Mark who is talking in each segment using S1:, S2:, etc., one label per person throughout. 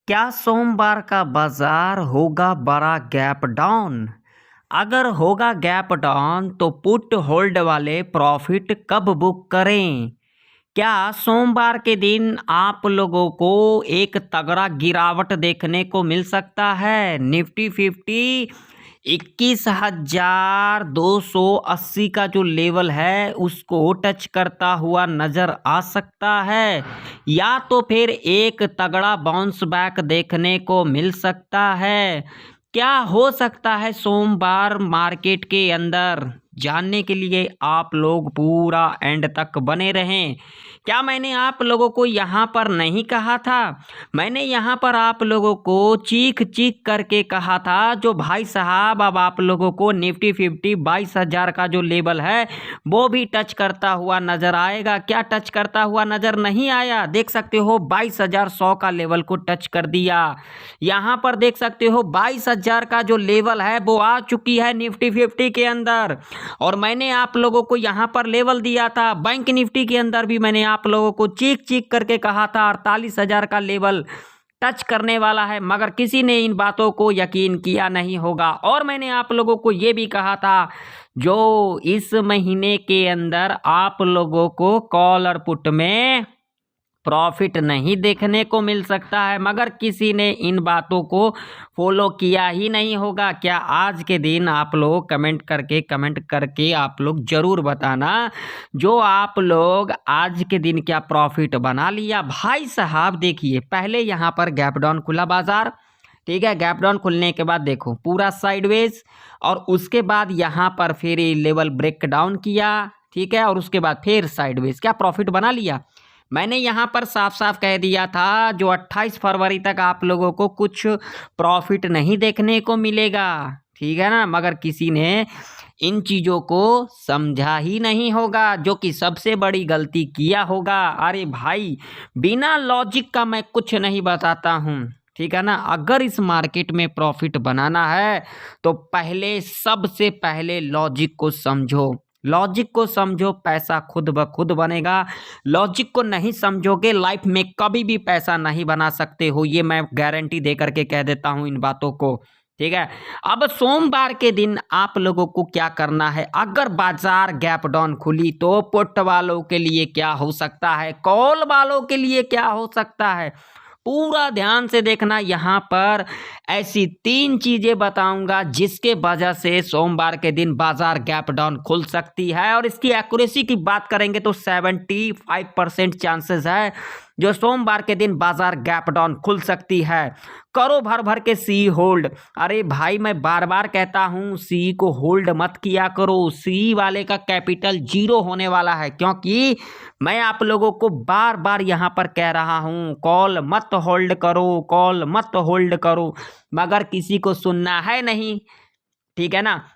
S1: क्या सोमवार का बाजार होगा बड़ा गैप डाउन? अगर होगा गैप डाउन तो पुट होल्ड वाले प्रॉफिट कब बुक करें? क्या सोमवार के दिन आप लोगों को एक तगड़ा गिरावट देखने को मिल सकता है? निफ्टी 50 21,280 का जो लेवल है उसको टच करता हुआ नजर आ सकता है, या तो फिर एक तगड़ा बाउंस बैक देखने को मिल सकता है। क्या हो सकता है सोमवार मार्केट के अंदर, जानने के लिए आप लोग पूरा एंड तक बने रहें। क्या मैंने आप लोगों को यहाँ पर नहीं कहा था? मैंने यहाँ पर आप लोगों को चीख चीख करके कहा था जो भाई साहब अब आप लोगों को निफ्टी 50 22,000 का जो लेवल है वो भी टच करता हुआ नजर आएगा। क्या टच करता हुआ नजर नहीं आया? देख सकते हो 22,100 का लेवल को टच कर दिया। यहाँ पर देख सकते हो 22,000 का जो लेवल है वो आ चुकी है निफ्टी 50 के अंदर। और मैंने आप लोगों को यहाँ पर लेवल दिया था बैंक निफ्टी के अंदर भी, मैंने आप लोगों को चीख चीख करके कहा था 48,000 का लेवल टच करने वाला है, मगर किसी ने इन बातों को यकीन किया नहीं होगा। और मैंने आप लोगों को ये भी कहा था जो इस महीने के अंदर आप लोगों को कॉल और पुट में प्रॉफिट नहीं देखने को मिल सकता है, मगर किसी ने इन बातों को फॉलो किया ही नहीं होगा। क्या आज के दिन आप लोग कमेंट करके आप लोग जरूर बताना जो आप लोग आज के दिन क्या प्रॉफिट बना लिया। भाई साहब देखिए, पहले यहाँ पर गैप डाउन खुला बाजार, ठीक है। गैप डाउन खुलने के बाद देखो पूरा साइडवेज, और उसके बाद यहाँ पर फिर लेवल ब्रेक डाउन किया, ठीक है, और उसके बाद फिर साइडवेज। क्या प्रॉफिट बना लिया? मैंने यहाँ पर साफ साफ कह दिया था जो 28 फरवरी तक आप लोगों को कुछ प्रॉफिट नहीं देखने को मिलेगा, ठीक है ना, मगर किसी ने इन चीज़ों को समझा ही नहीं होगा, जो कि सबसे बड़ी गलती किया होगा। अरे भाई, बिना लॉजिक का मैं कुछ नहीं बताता हूँ, ठीक है ना। अगर इस मार्केट में प्रॉफिट बनाना है तो पहले, सबसे पहले लॉजिक को समझो। लॉजिक को समझो, पैसा खुद ब खुद बनेगा। लॉजिक को नहीं समझोगे, लाइफ में कभी भी पैसा नहीं बना सकते हो, ये मैं गारंटी दे करके कह देता हूँ इन बातों को, ठीक है। अब सोमवार के दिन आप लोगों को क्या करना है? अगर बाजार गैप डाउन खुली तो पुट वालों के लिए क्या हो सकता है, कॉल वालों के लिए क्या हो सकता है, पूरा ध्यान से देखना। यहाँ पर ऐसी 3 चीजें बताऊंगा जिसके वजह से सोमवार के दिन बाजार गैप डाउन खुल सकती है, और इसकी एक्यूरेसी की बात करेंगे तो 75% चांसेस है जो सोमवार के दिन बाजार गैप डाउन खुल सकती है। करो भर भर के सी होल्ड। अरे भाई, मैं बार बार कहता हूँ सी को होल्ड मत किया करो, सी वाले का कैपिटल 0 होने वाला है, क्योंकि मैं आप लोगों को बार बार यहाँ पर कह रहा हूँ कॉल मत होल्ड करो, कॉल मत होल्ड करो, मगर किसी को सुनना है नहीं, ठीक है ना।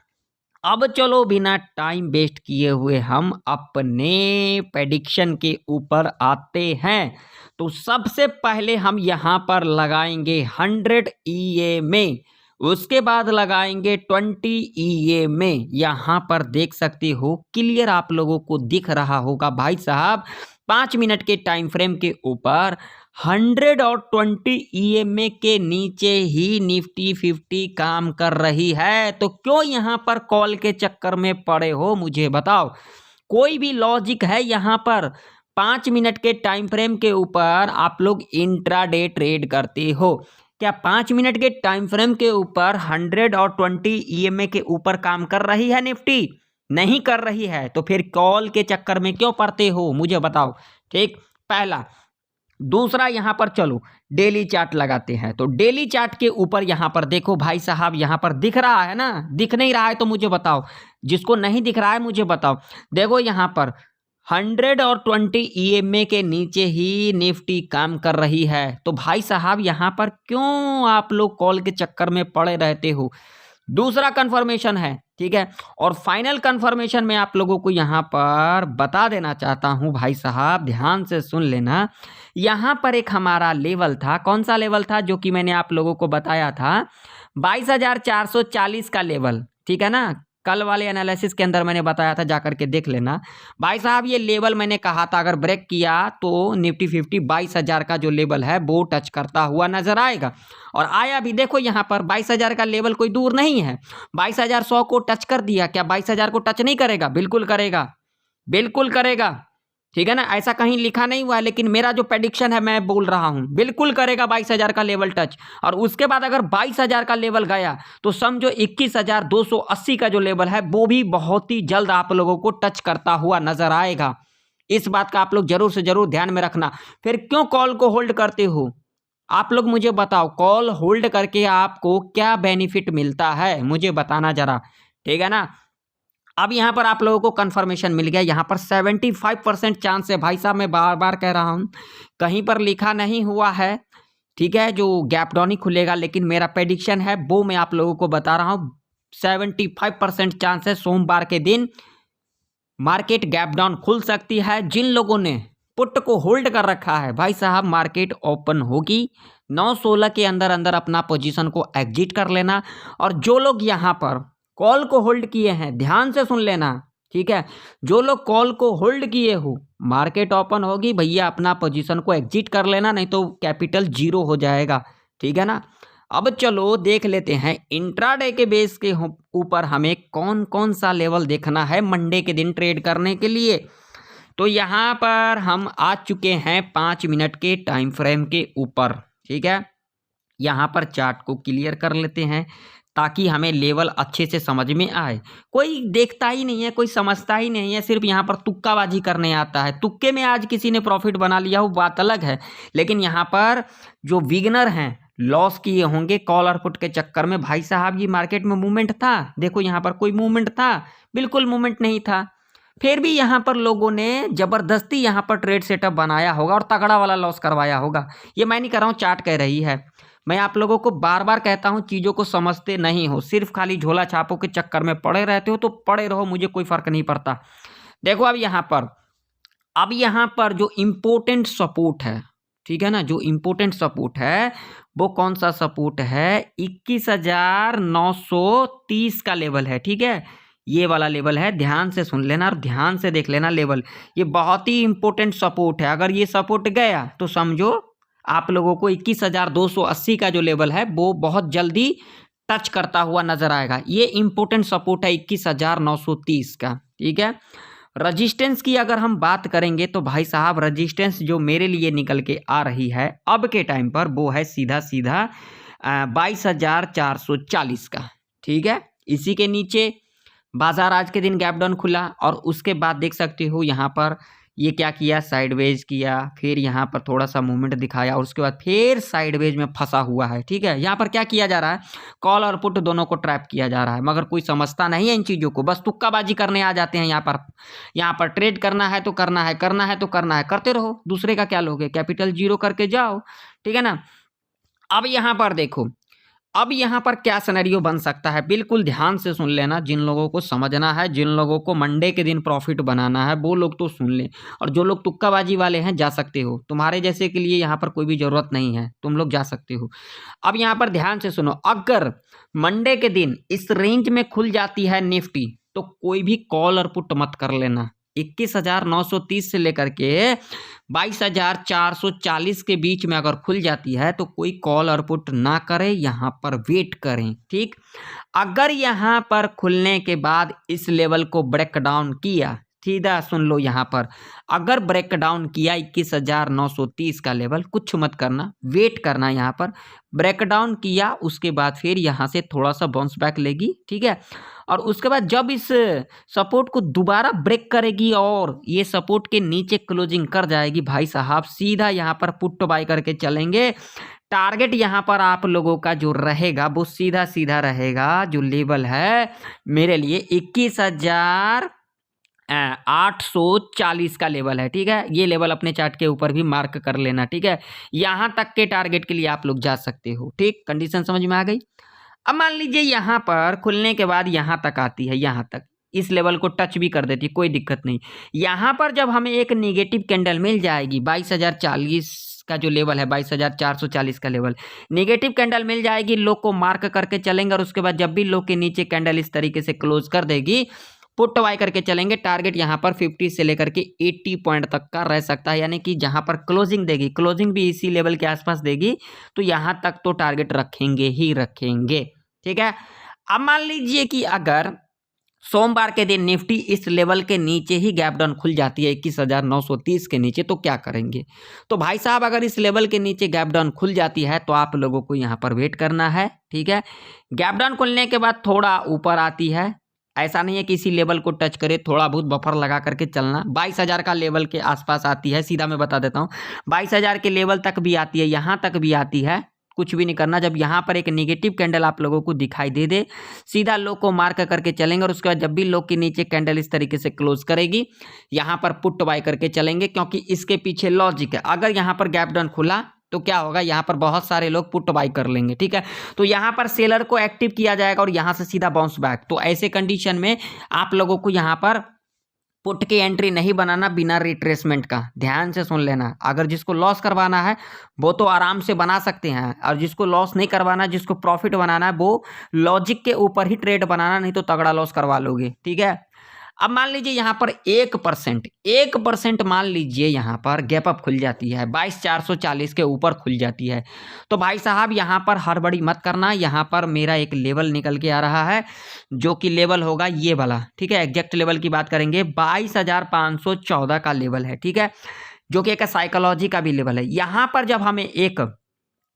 S1: अब चलो बिना टाइम वेस्ट किए हुए हम अपने प्रेडिक्शन के ऊपर आते हैं। तो सबसे पहले हम यहाँ पर लगाएंगे 100 EMA, उसके बाद लगाएंगे 20 EMA। यहाँ पर देख सकते हो क्लियर आप लोगों को दिख रहा होगा भाई साहब, 5 मिनट के टाइम फ्रेम के ऊपर 100 और 20 EMA के नीचे ही निफ्टी 50 काम कर रही है। तो क्यों यहाँ पर कॉल के चक्कर में पड़े हो, मुझे बताओ। कोई भी लॉजिक है यहाँ पर? 5 मिनट के टाइम फ्रेम के ऊपर आप लोग इंट्राडे ट्रेड करते हो, क्या 5 मिनट के टाइम फ्रेम के ऊपर 100 और 20 EMA के ऊपर काम कर रही है निफ्टी? नहीं कर रही है, तो फिर कॉल के चक्कर में क्यों पड़ते हो, मुझे बताओ, ठीक। पहला। दूसरा, यहाँ पर चलो डेली चार्ट लगाते हैं। तो डेली चार्ट के ऊपर यहाँ पर देखो भाई साहब, यहाँ पर दिख रहा है ना? दिख नहीं रहा है तो मुझे बताओ, जिसको नहीं दिख रहा है मुझे बताओ। देखो यहाँ पर 100 और 20 EMA के नीचे ही निफ्टी काम कर रही है। तो भाई साहब यहाँ पर क्यों आप लोग कॉल के चक्कर में पड़े रहते हो? दूसरा कंफर्मेशन है, ठीक है। और फाइनल कंफर्मेशन में आप लोगों को यहाँ पर बता देना चाहता हूँ भाई साहब, ध्यान से सुन लेना। यहाँ पर एक हमारा लेवल था, कौन सा लेवल था, जो कि मैंने आप लोगों को बताया था 22,440 का लेवल, ठीक है ना। कल वाले एनालिसिस के अंदर मैंने बताया था, जाकर के देख लेना भाई साहब। ये लेवल मैंने कहा था अगर ब्रेक किया तो निफ्टी 50 22,000 का जो लेवल है वो टच करता हुआ नजर आएगा। और आया भी, देखो यहाँ पर 22,000 का लेवल कोई दूर नहीं है। 22,100 को टच कर दिया, क्या 22,000 को टच नहीं करेगा? बिल्कुल करेगा, बिल्कुल करेगा, ठीक है ना। ऐसा कहीं लिखा नहीं हुआ है, लेकिन मेरा जो प्रेडिक्शन है मैं बोल रहा हूं, बिल्कुल करेगा 22,000 का लेवल टच। और उसके बाद अगर 22,000 का लेवल गया तो समझो 21,280 का जो लेवल है वो भी बहुत ही जल्द आप लोगों को टच करता हुआ नजर आएगा। इस बात का आप लोग जरूर से जरूर ध्यान में रखना। फिर क्यों कॉल को होल्ड करते हो आप लोग, मुझे बताओ, कॉल होल्ड करके आपको क्या बेनिफिट मिलता है, मुझे बताना जरा, ठीक है ना। अब यहाँ पर आप लोगों को कंफर्मेशन मिल गया। यहाँ पर 75% चांस है भाई साहब, मैं बार बार कह रहा हूँ, कहीं पर लिखा नहीं हुआ है, ठीक है, जो गैप डाउन ही खुलेगा, लेकिन मेरा प्रेडिक्शन है वो मैं आप लोगों को बता रहा हूँ। 75% चांस है सोमवार के दिन मार्केट गैप डाउन खुल सकती है। जिन लोगों ने पुट को होल्ड कर रखा है भाई साहब, मार्केट ओपन होगी 9:16 के अंदर अंदर अपना पोजीशन को एग्जिट कर लेना। और जो लोग यहाँ पर कॉल को होल्ड किए हैं, ध्यान से सुन लेना, ठीक है, जो लोग कॉल को होल्ड किए हो, मार्केट ओपन होगी भैया अपना पोजीशन को एग्जिट कर लेना, नहीं तो कैपिटल जीरो हो जाएगा, ठीक है ना। अब चलो देख लेते हैं इंट्राडे के बेस के ऊपर हमें कौन कौन सा लेवल देखना है मंडे के दिन ट्रेड करने के लिए। तो यहाँ पर हम आ चुके हैं 5 मिनट के टाइम फ्रेम के ऊपर, ठीक है। यहाँ पर चार्ट को क्लियर कर लेते हैं ताकि हमें लेवल अच्छे से समझ में आए। कोई देखता ही नहीं है, कोई समझता ही नहीं है, सिर्फ यहाँ पर तुक्काबाजी करने आता है। तुक्के में आज किसी ने प्रॉफिट बना लिया हो बात अलग है, लेकिन यहाँ पर जो बिगनर हैं लॉस किए होंगे कॉल और पुट के चक्कर में। भाई साहब ये मार्केट में मूवमेंट था, देखो यहाँ पर कोई मूवमेंट था? बिल्कुल मूवमेंट नहीं था। फिर भी यहाँ पर लोगों ने जबरदस्ती यहाँ पर ट्रेड सेटअप बनाया होगा और तगड़ा वाला लॉस करवाया होगा। ये मैं नहीं कर रहा हूँ, चार्ट कह रही है। मैं आप लोगों को बार बार कहता हूँ, चीज़ों को समझते नहीं हो, सिर्फ खाली झोला छापों के चक्कर में पड़े रहते हो, तो पड़े रहो, मुझे कोई फर्क नहीं पड़ता। देखो अब यहाँ पर जो इम्पोर्टेंट सपोर्ट है, ठीक है ना, जो इम्पोर्टेंट सपोर्ट है वो कौन सा सपोर्ट है? 21,930 का लेवल है, ठीक है, ये वाला लेवल है। ध्यान से सुन लेना और ध्यान से देख लेना लेवल, ये बहुत ही इंपॉर्टेंट सपोर्ट है। अगर ये सपोर्ट गया तो समझो आप लोगों को 21,280 का जो लेवल है वो बहुत जल्दी टच करता हुआ नजर आएगा। ये इंपॉर्टेंट सपोर्ट है 21,930 का, ठीक है। रजिस्टेंस की अगर हम बात करेंगे तो भाई साहब रजिस्टेंस जो मेरे लिए निकल के आ रही है अब के टाइम पर वो है सीधा 22,440 का, ठीक है। इसी के नीचे बाजार आज के दिन गैप डाउन खुला और उसके बाद देख सकते हो यहाँ पर ये क्या किया, साइडवेज किया, फिर यहाँ पर थोड़ा सा मूवमेंट दिखाया और उसके बाद फिर साइडवेज में फंसा हुआ है, ठीक है। यहाँ पर क्या किया जा रहा है? कॉल और पुट दोनों को ट्रैप किया जा रहा है, मगर कोई समझता नहीं है इन चीज़ों को, बस तुक्काबाजी करने आ जाते हैं। यहाँ पर ट्रेड करना है तो करना है, करना है तो करना है, करते रहो, दूसरे का क्या लोगे, कैपिटल जीरो करके जाओ, ठीक है ना। अब यहाँ पर देखो, अब यहाँ पर क्या सिनेरियो बन सकता है, बिल्कुल ध्यान से सुन लेना। जिन लोगों को समझना है, जिन लोगों को मंडे के दिन प्रॉफिट बनाना है, वो लोग तो सुन लें, और जो लोग तुक्काबाजी वाले हैं जा सकते हो, तुम्हारे जैसे के लिए यहाँ पर कोई भी ज़रूरत नहीं है, तुम लोग जा सकते हो। अब यहाँ पर ध्यान से सुनो, अगर मंडे के दिन इस रेंज में खुल जाती है निफ्टी तो कोई भी कॉल और पुट मत कर लेना। 21,930 से लेकर के 22,440 के बीच में अगर खुल जाती है तो कोई कॉल और पुट ना करें, यहाँ पर वेट करें, ठीक। अगर यहाँ पर खुलने के बाद इस लेवल को ब्रेक डाउन किया, सीधा सुन लो, यहाँ पर अगर ब्रेक डाउन किया 21,930 का लेवल, कुछ मत करना, वेट करना। यहाँ पर ब्रेक डाउन किया, उसके बाद फिर यहाँ से थोड़ा सा बाउंस बैक लेगी, ठीक है। और उसके बाद जब इस सपोर्ट को दोबारा ब्रेक करेगी और ये सपोर्ट के नीचे क्लोजिंग कर जाएगी, भाई साहब सीधा यहाँ पर पुट बाय करके चलेंगे। टारगेट यहाँ पर आप लोगों का जो रहेगा वो सीधा सीधा रहेगा, जो लेवल है मेरे लिए 21,840 का लेवल है, ठीक है। ये लेवल अपने चार्ट के ऊपर भी मार्क कर लेना, ठीक है। यहाँ तक के टारगेट के लिए आप लोग जा सकते हो, ठीक। कंडीशन समझ में आ गई। अब मान लीजिए यहाँ पर खुलने के बाद यहाँ तक आती है, यहाँ तक इस लेवल को टच भी कर देती है, कोई दिक्कत नहीं। यहाँ पर जब हमें एक नेगेटिव कैंडल मिल जाएगी 22,040 का जो लेवल है 22,440 का लेवल, नेगेटिव कैंडल मिल जाएगी, लो को मार्क करके चलेंगे और उसके बाद जब भी लो के नीचे कैंडल इस तरीके से क्लोज कर देगी पुट बाय करके चलेंगे। टारगेट यहाँ पर 50 से लेकर के 80 पॉइंट तक का रह सकता है, यानी कि जहाँ पर क्लोजिंग देगी, क्लोजिंग भी इसी लेवल के आसपास देगी, तो यहाँ तक तो टारगेट रखेंगे ही रखेंगे। ठीक है, अब मान लीजिए कि अगर सोमवार के दिन निफ्टी इस लेवल के नीचे ही गैप डाउन खुल जाती है 21,930 के नीचे, तो क्या करेंगे? तो भाई साहब अगर इस लेवल के नीचे गैप डाउन खुल जाती है तो आप लोगों को यहाँ पर वेट करना है। ठीक है, गैप डाउन खुलने के बाद थोड़ा ऊपर आती है, ऐसा नहीं है कि इसी लेवल को टच करे, थोड़ा बहुत बफर लगा करके चलना। 22,000 का लेवल के आसपास आती है, सीधा मैं बता देता हूँ 22,000 के लेवल तक भी आती है, यहाँ तक भी आती है, कुछ भी नहीं करना। जब यहाँ पर एक नेगेटिव कैंडल आप लोगों को दिखाई दे दे, सीधा लो को मार्क करके चलेंगे और उसके बाद जब भी लो के नीचे कैंडल इस तरीके से क्लोज करेगी, यहाँ पर पुट बाय करके चलेंगे, क्योंकि इसके पीछे लॉजिक है। अगर यहाँ पर गैप डाउन खुला तो क्या होगा, यहाँ पर बहुत सारे लोग पुट बाय कर लेंगे। ठीक है, तो यहाँ पर सेलर को एक्टिव किया जाएगा और यहाँ से सीधा बाउंस बैक। तो ऐसे कंडीशन में आप लोगों को यहाँ पर पुट की एंट्री नहीं बनाना बिना रिट्रेसमेंट का, ध्यान से सुन लेना। अगर जिसको लॉस करवाना है वो तो आराम से बना सकते हैं, और जिसको लॉस नहीं करवाना, जिसको प्रॉफिट बनाना है, वो लॉजिक के ऊपर ही ट्रेड बनाना, नहीं तो तगड़ा लॉस करवा लोगे। ठीक है, अब मान लीजिए यहाँ पर 1% मान लीजिए यहाँ पर गैप अप खुल जाती है, 22,440 के ऊपर खुल जाती है, तो भाई साहब यहाँ पर हड़बड़ी मत करना। यहाँ पर मेरा एक लेवल निकल के आ रहा है, जो कि लेवल होगा ये वाला। ठीक है, एग्जैक्ट लेवल की बात करेंगे, 22,514 का लेवल है। ठीक है, जो कि एक साइकोलॉजी का भी लेवल है। यहाँ पर जब हमें एक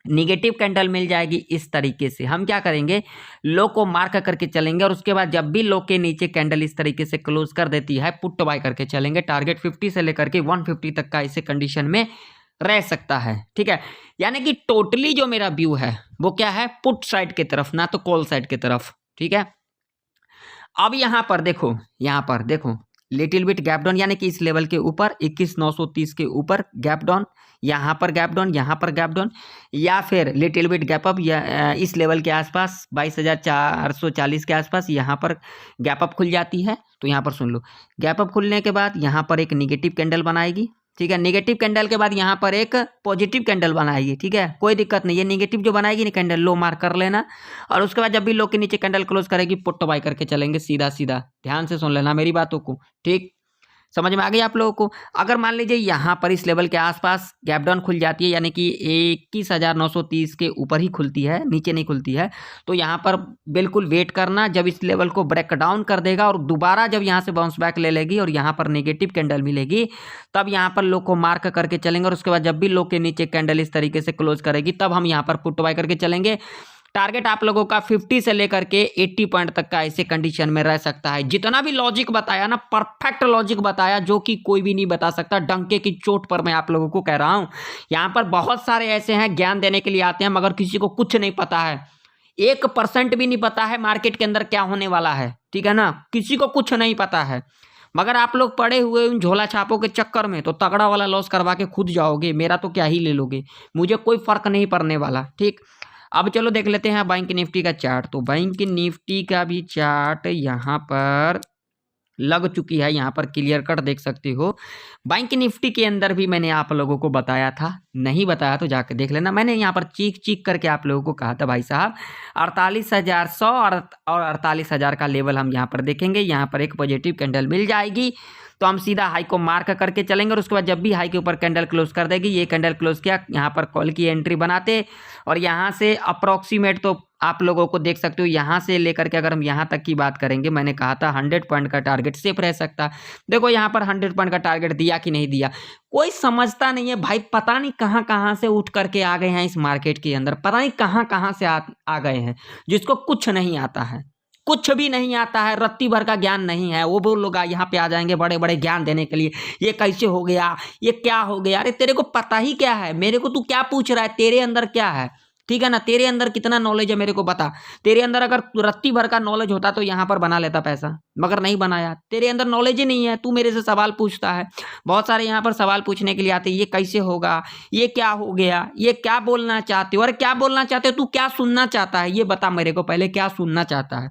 S1: निगेटिव कैंडल मिल जाएगी इस तरीके से, हम क्या करेंगे, लो को मार्क करके चलेंगे और उसके बाद जब भी लो के नीचे कैंडल इस तरीके से क्लोज कर देती है, पुट बाय करके चलेंगे। टारगेट 50 से लेकर के 150 तक का इसे कंडीशन में रह सकता है। ठीक है, यानी कि टोटली जो मेरा व्यू है वो क्या है, पुट साइड की तरफ, ना तो कॉल साइड की तरफ। ठीक है, अब यहाँ पर देखो लिटिल बिट गैप डाउन, यानी कि इस लेवल के ऊपर 21,930 के ऊपर गैप डाउन, यहाँ पर गैप डाउन, यहाँ पर गैप डाउन, या फिर लिटिल बिट गैप अप, या इस लेवल के आसपास 22,440 के आसपास यहाँ पर गैप अप खुल जाती है। तो यहाँ पर सुन लो, गैप अप खुलने के बाद यहाँ पर एक निगेटिव कैंडल बनाएगी। ठीक है, नेगेटिव कैंडल के बाद यहाँ पर एक पॉजिटिव कैंडल बनाएगी। ठीक है, कोई दिक्कत नहीं, ये नेगेटिव जो बनाएगी ना कैंडल, लो मार्क कर लेना और उसके बाद जब भी लो के नीचे कैंडल क्लोज करेगी, पुट बाय करके चलेंगे सीधा सीधा। ध्यान से सुन लेना मेरी बातों को, ठीक, समझ में आ गई आप लोगों को। अगर मान लीजिए यहाँ पर इस लेवल के आसपास गैप डाउन खुल जाती है, यानी कि 21,930 के ऊपर ही खुलती है, नीचे नहीं खुलती है, तो यहाँ पर बिल्कुल वेट करना। जब इस लेवल को ब्रेक डाउन कर देगा और दोबारा जब यहाँ से बाउंस बैक ले लेगी और यहाँ पर नेगेटिव कैंडल मिलेगी, तब यहाँ पर लो को मार्क करके चलेंगे और उसके बाद जब भी लो के नीचे कैंडल इस तरीके से क्लोज करेगी, तब हम यहाँ पर पुट बाय करके चलेंगे। टारगेट आप लोगों का 50 से लेकर के 80 पॉइंट तक का ऐसे कंडीशन में रह सकता है। जितना भी लॉजिक बताया ना, परफेक्ट लॉजिक बताया, जो कि कोई भी नहीं बता सकता। डंके की चोट पर मैं आप लोगों को कह रहा हूं। यहाँ पर बहुत सारे ऐसे हैं ज्ञान देने के लिए आते हैं, मगर किसी को कुछ नहीं पता है, 1% भी नहीं पता है मार्केट के अंदर क्या होने वाला है। ठीक है ना, किसी को कुछ नहीं पता है, मगर आप लोग पड़े हुए उन झोला छापों के चक्कर में तो तगड़ा वाला लॉस करवा के खुद जाओगे। मेरा तो क्या ही ले लोगे, मुझे कोई फर्क नहीं पड़ने वाला। ठीक, अब चलो देख लेते हैं बैंक निफ्टी का चार्ट। तो बैंक निफ्टी का भी चार्ट यहाँ पर लग चुकी है, यहाँ पर क्लियर कट देख सकते हो। बैंक निफ्टी के अंदर भी मैंने आप लोगों को बताया था, नहीं बताया तो जाकर देख लेना। मैंने यहाँ पर चीख चीख करके आप लोगों को कहा था भाई साहब 48,100 और 48,000 का लेवल हम यहाँ पर देखेंगे। यहाँ पर एक पॉजिटिव कैंडल मिल जाएगी तो हम सीधा हाई को मार्क करके चलेंगे और उसके बाद जब भी हाई के ऊपर कैंडल क्लोज कर देगी, ये कैंडल क्लोज किया, यहाँ पर कॉल की एंट्री बनाते और यहाँ से अप्रॉक्सीमेट तो आप लोगों को देख सकते हो, यहाँ से लेकर के अगर हम यहाँ तक की बात करेंगे, मैंने कहा था 100 पॉइंट का टारगेट सेफ रह सकता। देखो यहाँ पर 100 पॉइंट का टारगेट दिया कि नहीं दिया, कोई समझता नहीं है भाई। पता नहीं कहाँ कहाँ से उठ करके आ गए हैं इस मार्केट के अंदर, पता नहीं कहाँ कहाँ से आ गए हैं, जिसको कुछ नहीं आता है, कुछ भी नहीं आता है, रत्ती भर का ज्ञान नहीं है, वो लोग यहाँ पे आ जाएंगे बड़े बड़े ज्ञान देने के लिए। ये कैसे हो गया, ये क्या हो गया, अरे तेरे को पता ही क्या है, मेरे को तू क्या पूछ रहा है, तेरे अंदर क्या है। ठीक है ना, तेरे अंदर कितना नॉलेज है मेरे को बता। तेरे अंदर अगर रत्ती भर का नॉलेज होता तो यहाँ पर बना लेता पैसा, मगर नहीं बनाया। तेरे अंदर नॉलेज ही नहीं है, तू मेरे से सवाल पूछता है। बहुत सारे यहाँ पर सवाल पूछने के लिए आते हैं, ये कैसे होगा, ये क्या हो गया, ये क्या बोलना चाहते हो, और क्या बोलना चाहते हो, तू क्या सुनना चाहता है, ये बता मेरे को पहले, क्या सुनना चाहता है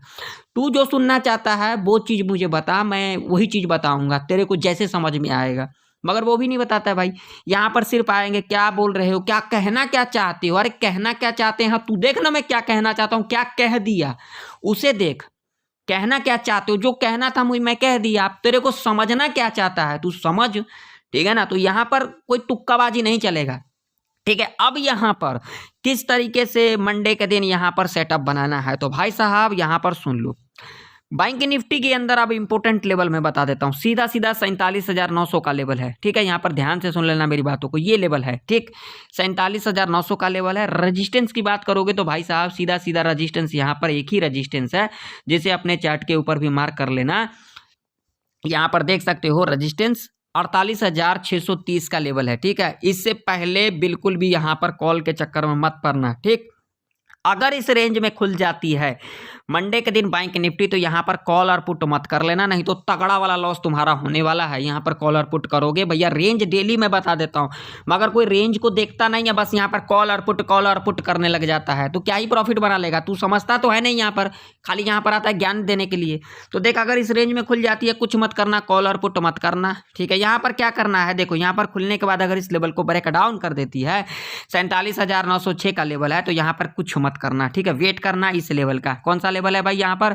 S1: तू। जो सुनना चाहता है वो चीज़ मुझे बता, मैं वही चीज़ बताऊंगा तेरे को जैसे समझ में आएगा। मगर वो भी नहीं बताता है भाई। यहाँ पर सिर्फ आएंगे क्या बोल रहे हो, क्या कहना क्या चाहते हो, अरे कहना क्या चाहते हैं तू देख ना, मैं क्या कहना चाहता हूँ, क्या कह दिया उसे देख। कहना क्या चाहते हो, जो कहना था मुझे मैं कह दिया, आप तेरे को समझना क्या चाहता है तू समझ, ठीक है ना। तो यहाँ पर कोई तुक्काबाजी नहीं चलेगा, ठीक है। अब यहाँ पर किस तरीके से मंडे के दिन यहाँ पर सेटअप बनाना है, तो भाई साहब यहाँ पर सुन लो। बैंक निफ्टी के अंदर अब इंपॉर्टेंट लेवल मैं बता देता हूँ, सीधा सीधा 47,900 का लेवल है, ठीक है। यहाँ पर ध्यान से सुन लेना मेरी बातों को, ये लेवल है, ठीक, 47,900 का लेवल है। रजिस्टेंस की बात करोगे तो भाई साहब सीधा सीधा रजिस्टेंस यहाँ पर एक ही रजिस्टेंस है, जिसे अपने चार्ट के ऊपर भी मार्क कर लेना। यहाँ पर देख सकते हो रजिस्टेंस 48,630 का लेवल है, ठीक है। इससे पहले बिल्कुल भी यहाँ पर कॉल के चक्कर में मत पड़ना, ठीक। अगर इस रेंज में खुल जाती है मंडे के दिन बैंक निफ्टी, तो यहाँ पर कॉल और पुट मत कर लेना, नहीं तो तगड़ा वाला लॉस तुम्हारा होने वाला है। यहाँ पर कॉल और पुट करोगे भैया, रेंज डेली मैं बता देता हूँ, मगर कोई रेंज को देखता नहीं है, बस यहाँ पर कॉल और पुट करने लग जाता है, तो क्या ही प्रॉफिट बना लेगा। तू समझता तो है नहीं, यहाँ पर खाली यहाँ पर आता है ज्ञान देने के लिए। तो देख अगर इस रेंज में खुल जाती है कुछ मत करना, कॉल और पुट मत करना, ठीक है। यहाँ पर क्या करना है, देखो यहाँ पर खुलने के बाद अगर इस लेवल को ब्रेक डाउन कर देती है, 47,906 का लेवल है, तो यहाँ पर कुछ मत करना, ठीक है। वेट करना इस लेवल का, कौन सा लेवल है भाई यहाँ पर,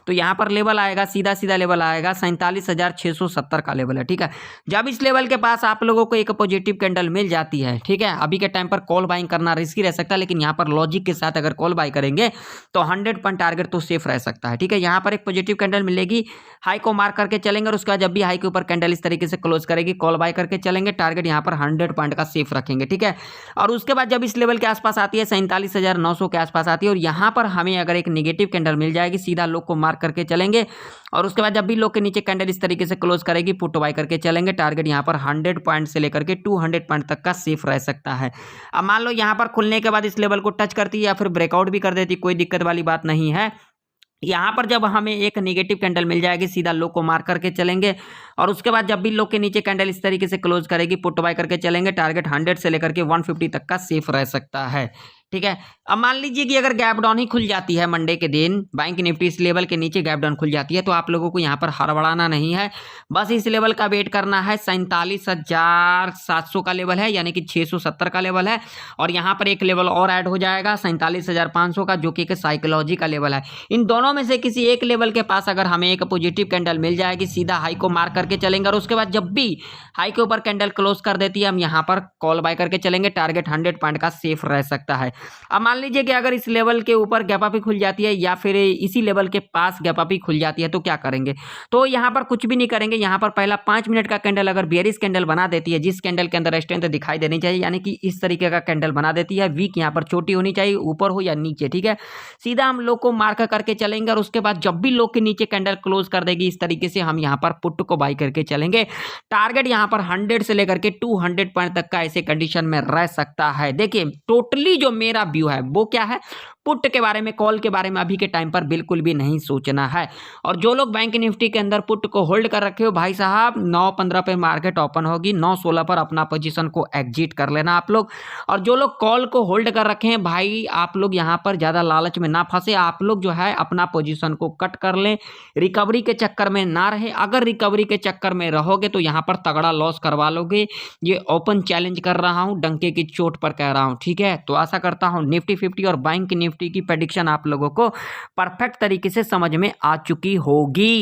S1: तो यहाँ पर लेवल आएगा सीधा सीधा लेवल आएगा 47,670 का लेवल है, ठीक है। जब इस लेवल के पास आप लोगों को एक पॉजिटिव कैंडल मिल जाती है, ठीक है, अभी के टाइम पर कॉल बाइंग करना रिस्की रह सकता है, लेकिन यहाँ पर लॉजिक के साथ अगर कॉल बाई करेंगे तो 100 पॉइंट टारगेट तो सेफ रह सकता है, ठीक है। यहाँ पर एक पॉजिटिव कैंडल मिलेगी, हाई को मार्क करके चलेंगे, और उसके बाद जब भी हाई के ऊपर कैंडल इस तरीके से क्लोज करेगी, कॉल बाय करके चलेंगे, टारगेट यहाँ पर 100 पॉइंट का सेफ रखेंगे, ठीक है। और उसके बाद जब इस लेवल के आसपास आती है 47,900 के आसपास आती है, और यहाँ पर हमें अगर एक नेगेटिव कैंडल मिल जाएगी, सीधा लो को मार्क करके चलेंगे, और उसके बाद जब भी लो के नीचे कैंडल इस तरीके से क्लोज करेगी, पुट बाय करके चलेंगे, टारगेट यहाँ पर 100 पॉइंट से लेकर के 200 पॉइंट तक का सेफ रह सकता है। अब मान लो यहाँ पर खुलने के बाद इस लेवल को टच करती है या फिर ब्रेकआउट भी कर देती, कोई दिक्कत वाली बात नहीं है। यहाँ पर जब हमें एक नेगेटिव कैंडल मिल जाएगी, सीधा लो को मार्क करके चलेंगे, और उसके बाद जब भी लो के नीचे कैंडल इस तरीके से क्लोज करेगी, पुट बाय करके चलेंगे, टारगेट 100 से लेकर के 150 तक का सेफ रह सकता है, ठीक है। अब मान लीजिए कि अगर गैप डाउन ही खुल जाती है मंडे के दिन, बैंक निफ्टी इस लेवल के नीचे गैप डाउन खुल जाती है, तो आप लोगों को यहाँ पर हड़बड़ाना नहीं है, बस इस लेवल का वेट करना है। 47,700 का लेवल है, यानी कि 670 का लेवल है, और यहाँ पर एक लेवल और ऐड हो जाएगा 47,500 का, जो कि एक साइकोलॉजी का लेवल है। इन दोनों में से किसी एक लेवल के पास अगर हमें एक पॉजिटिव कैंडल मिल जाएगी, सीधा हाई को मार्क करके चलेंगे, और उसके बाद जब भी हाई के ऊपर कैंडल क्लोज कर देती है, हम यहाँ पर कॉल बाय करके चलेंगे, टारगेट 100 पॉइंट का सेफ रह सकता है। अब मान लीजिए कि अगर इस लेवल के ऊपर गैप अप ही खुल जाती है, या फिर इसी लेवल के पास गैप अप ही खुल जाती है, तो क्या करेंगे, तो यहाँ पर कुछ भी नहीं करेंगे। यहाँ पर पहला 5 मिनट का कैंडल अगर बेयरिश कैंडल बना देती है, जिस कैंडल के अंदर स्ट्रेंथ दिखाई देनी चाहिए, यानी कि इस तरीके का कैंडल बना देती है, वीक यहाँ पर छोटी होनी चाहिए, ऊपर हो या नीचे, ठीक है, सीधा हम लो को मार्क करके चलेंगे, और उसके बाद जब भी लो के नीचे कैंडल क्लोज कर देगी इस तरीके से, हम यहाँ पर पुट को बाई करके चलेंगे, टारगेट यहाँ पर 100 से लेकर के 200 पॉइंट तक का ऐसे कंडीशन में रह सकता है। देखिए टोटली जो मेरा व्यू है वो क्या है, पुट के बारे में, कॉल के बारे में अभी के टाइम पर बिल्कुल भी नहीं सोचना है। और जो लोग बैंक निफ्टी के अंदर पुट को होल्ड कर रखे हो भाई साहब, 9:15 पे मार्केट ओपन होगी, 9:16 पर अपना पोजीशन को एग्जिट कर लेना आप लोग। और जो लोग कॉल को होल्ड कर रखे हैं भाई, आप लोग यहाँ पर ज़्यादा लालच में ना फंसे, आप लोग जो है अपना पोजीशन को कट कर लें, रिकवरी के चक्कर में ना रहे। अगर रिकवरी के चक्कर में रहोगे तो यहाँ पर तगड़ा लॉस करवा लोगे, ये ओपन चैलेंज कर रहा हूँ, डंके की चोट पर कह रहा हूँ, ठीक है। तो आशा करता हूँ निफ्टी 50 और बैंक निफ्टी की प्रेडिक्शन आप लोगों को परफेक्ट तरीके से समझ में आ चुकी होगी।